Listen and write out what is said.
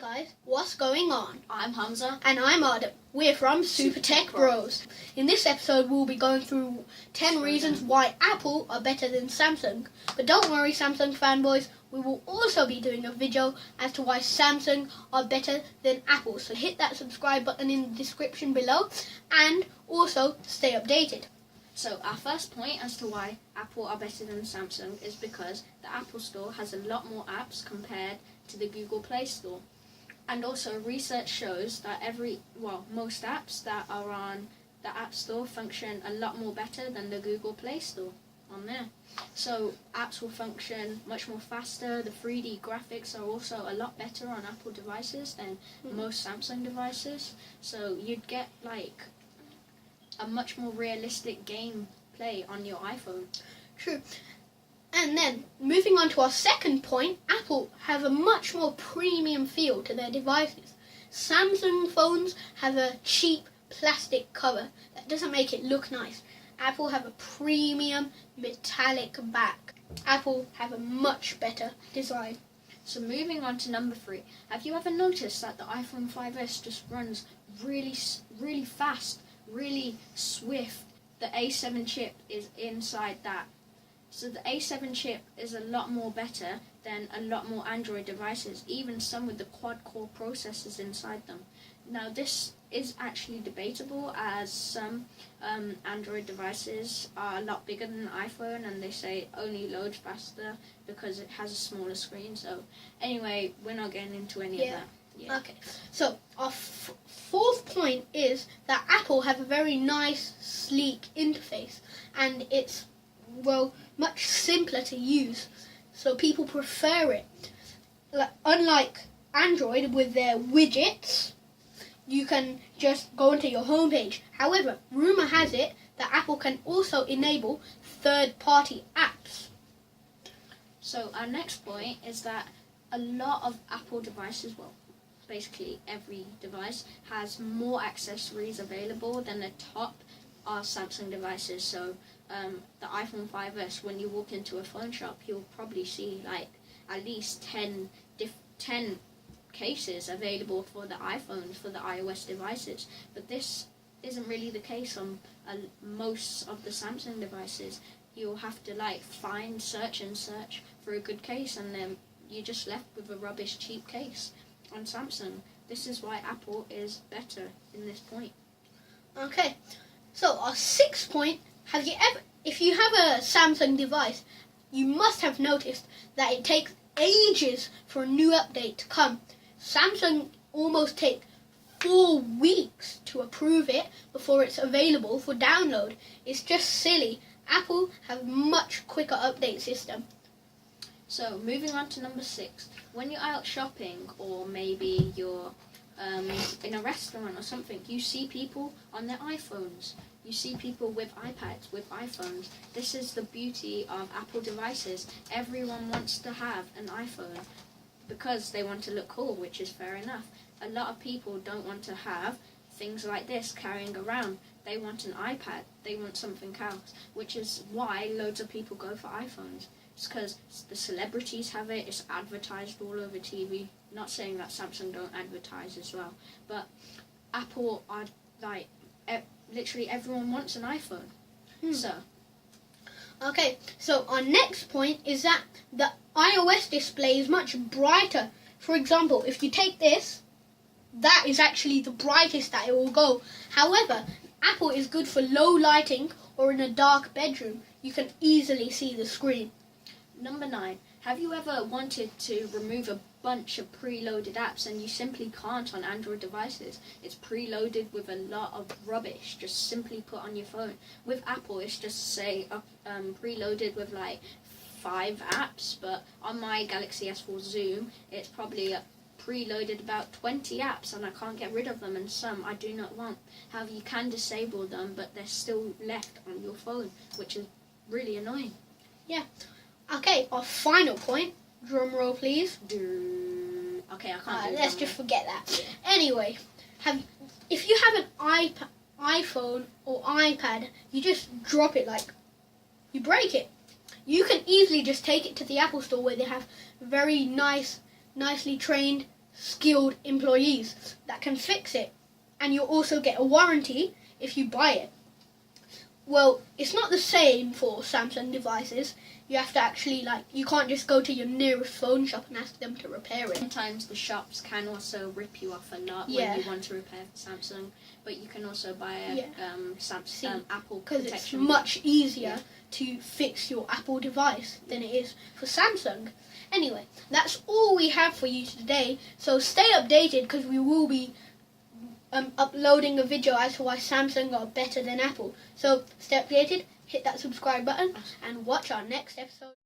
Hi guys, what's going on? I'm Hamza. And I'm Adam. We're from Super Tech Bros. In this episode we'll be going through 10 reasons why Apple are better than Samsung. But don't worry Samsung fanboys, we will also be doing a video as to why Samsung are better than Apple. So hit that subscribe button in the description below and also stay updated. So our first point as to why Apple are better than Samsung is because the Apple Store has a lot more apps compared to the Google Play Store. And also research shows that most apps that are on the App Store function a lot more better than the Google Play Store on there. So apps will function much more faster. The 3D graphics are also a lot better on Apple devices than most Samsung devices. So you'd get like a much more realistic gameplay on your iPhone. True. And then, moving on to our second point, Apple have a much more premium feel to their devices. Samsung phones have a cheap plastic cover that doesn't make it look nice. Apple have a premium metallic back. Apple have a much better design. So moving on to number 3, have you ever noticed that the iPhone 5S just runs really fast, really swift? The A7 chip is inside that. So the A7 chip is a lot more better than a lot more Android devices, even some with the quad-core processors inside them. Now this is actually debatable, as some Android devices are a lot bigger than an iPhone and they say it only loads faster because it has a smaller screen. So anyway, we're not getting into any of that. Yeah. Okay, so our fourth point is that Apple have a very nice, sleek interface, and it's much simpler to use, so people prefer it. Unlike Android with their widgets, you can just go into your homepage. However, rumor has it that Apple can also enable third-party apps. So our next point is that a lot of Apple devices, basically every device, has more accessories available than the top are Samsung devices. So the iPhone 5S, when you walk into a phone shop, you'll probably see like at least 10 cases available for the iPhones, for the iOS devices. But this isn't really the case on most of the Samsung devices. You'll have to search for a good case, and then you're just left with a rubbish cheap case on Samsung. This is why Apple is better in this point. Okay, so our sixth point, if you have a Samsung device, you must have noticed that it takes ages for a new update to come. Samsung almost take 4 weeks to approve it before it's available for download. It's just silly. Apple have much quicker update system. So moving on to number 6, when you're out shopping or maybe you're in a restaurant or something, you see people on their iPhones. You see people with iPads, with iPhones. This is the beauty of Apple devices. Everyone wants to have an iPhone because they want to look cool, which is fair enough. A lot of people don't want to have things like this carrying around. They want an iPad. They want something else, which is why loads of people go for iPhones. It's because the celebrities have it. It's advertised all over TV. Not saying that Samsung don't advertise as well, but Apple are literally everyone wants an iPhone. So our next point is that the iOS display is much brighter. For example, if you take this, that is actually the brightest that it will go. However, Apple is good for low lighting or in a dark bedroom. You can easily see the screen. Number 9. Have you ever wanted to remove a bunch of preloaded apps and you simply can't on Android devices? It's preloaded with a lot of rubbish just simply put on your phone. With Apple, it's just preloaded with 5 apps, but on my Galaxy S4 Zoom, it's probably preloaded about 20 apps and I can't get rid of them, and some I do not want. However, you can disable them, but they're still left on your phone, which is really annoying. Yeah. Okay, our final point. Drum roll, please. Okay, I can't. Let's just forget that. Yeah. Anyway, if you have an iPhone or iPad, you just drop it, you break it. You can easily just take it to the Apple Store where they have very nicely trained skilled employees that can fix it. And you'll also get a warranty if you buy it. Well, it's not the same for Samsung devices. You have to actually, you can't just go to your nearest phone shop and ask them to repair it. Sometimes the shops can also rip you off a nut Yeah. when you want to repair Samsung, but you can also buy a See, Apple because it's protection. much easier to fix your Apple device than it is for Samsung. Anyway, that's all we have for you today. So stay updated, because we will be uploading a video as to why Samsung are better than Apple. So stay updated, hit that subscribe button, and watch our next episode.